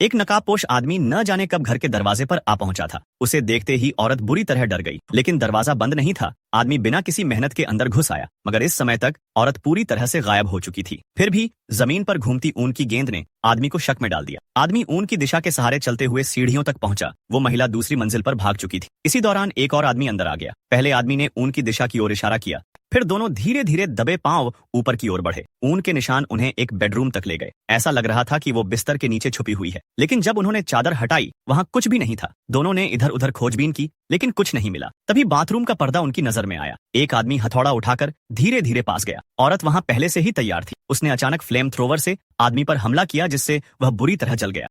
एक नकाबपोश आदमी न जाने कब घर के दरवाजे पर आ पहुंचा था। उसे देखते ही औरत बुरी तरह डर गई, लेकिन दरवाजा बंद नहीं था। आदमी बिना किसी मेहनत के अंदर घुस आया, मगर इस समय तक औरत पूरी तरह से गायब हो चुकी थी। फिर भी जमीन पर घूमती ऊन की गेंद ने आदमी को शक में डाल दिया। आदमी ऊन की दिशा के सहारे चलते हुए सीढ़ियों तक पहुंचा। वो महिला दूसरी मंजिल पर भाग चुकी थी। इसी दौरान एक और आदमी अंदर आ गया। पहले आदमी ने ऊन की दिशा की ओर इशारा किया, फिर दोनों धीरे धीरे दबे पांव ऊपर की ओर बढ़े। ऊन के निशान उन्हें एक बेडरूम तक ले गए। ऐसा लग रहा था कि वो बिस्तर के नीचे छुपी हुई है, लेकिन जब उन्होंने चादर हटाई वहां कुछ भी नहीं था। दोनों ने इधर उधर खोजबीन की, लेकिन कुछ नहीं मिला। तभी बाथरूम का पर्दा उनकी नजर में आया। एक आदमी हथौड़ा उठाकर धीरे धीरे पास गया। औरत वहां पहले से ही तैयार थी। उसने अचानक फ्लेम थ्रोवर से आदमी पर हमला किया, जिससे वह बुरी तरह जल गया।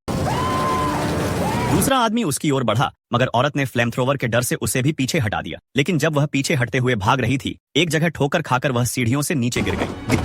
दूसरा आदमी उसकी ओर बढ़ा, मगर औरत ने फ्लेम थ्रोवर के डर से उसे भी पीछे हटा दिया। लेकिन जब वह पीछे हटते हुए भाग रही थी, एक जगह ठोकर खाकर वह सीढ़ियों से नीचे गिर गई।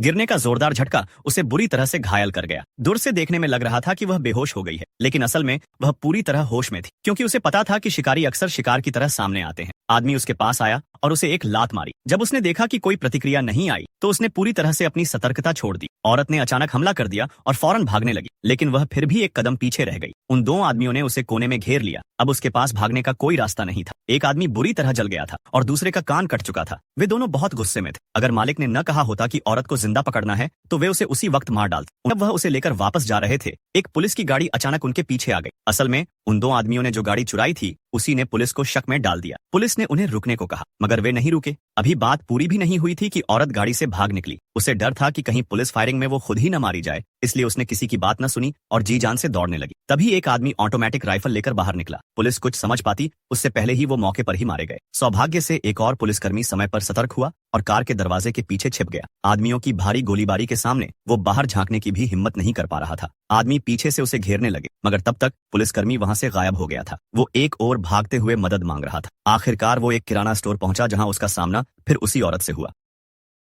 गिरने का जोरदार झटका उसे बुरी तरह से घायल कर गया। दूर से देखने में लग रहा था कि वह बेहोश हो गई है, लेकिन असल में वह पूरी तरह होश में थी, क्योंकि उसे पता था कि शिकारी अक्सर शिकार की तरह सामने आते हैं। आदमी उसके पास आया और उसे एक लात मारी। जब उसने देखा कि कोई प्रतिक्रिया नहीं आई, तो उसने पूरी तरह से अपनी सतर्कता छोड़ दी। औरत ने अचानक हमला कर दिया और फौरन भागने लगी, लेकिन वह फिर भी एक कदम पीछे रह गई। उन दो आदमियों ने उसे कोने में घेर लिया। अब उसके पास भागने का कोई रास्ता नहीं था। एक आदमी बुरी तरह जल गया था और दूसरे का कान कट चुका था। वे दोनों बहुत गुस्से में थे। अगर मालिक ने न कहा होता कि औरत को जिंदा पकड़ना है, तो वे उसे उसी वक्त मार डालते। जब वह उसे लेकर वापस जा रहे थे, एक पुलिस की गाड़ी अचानक उनके पीछे आ गई। असल में उन दो आदमियों ने जो गाड़ी चुराई थी, उसी ने पुलिस को शक में डाल दिया। पुलिस ने उन्हें रुकने को कहा, मगर वे नहीं रुके। अभी बात पूरी भी नहीं हुई थी कि औरत गाड़ी से भाग निकली। उसे डर था कि कहीं पुलिस फायरिंग में वो खुद ही न मारी जाए, इसलिए उसने किसी की बात न सुनी और जी जान से दौड़ने लगी। तभी एक आदमी ऑटोमेटिक राइफल लेकर बाहर निकला। पुलिस कुछ समझ पाती उससे पहले ही वो मौके पर ही मारे गए। सौभाग्य से एक और पुलिसकर्मी समय पर सतर्क हुआ और कार के दरवाजे के पीछे छिप गया। आदमियों की भारी गोलीबारी के सामने वो बाहर झांकने की भी हिम्मत नहीं कर पा रहा था। आदमी पीछे से उसे घेरने लगे, मगर तब तक पुलिसकर्मी वहां से गायब हो गया था। वो एक और भागते हुए मदद मांग रहा था। आखिरकार वो एक किराना स्टोर पहुंचा, जहां उसका सामना फिर उसी औरत से हुआ।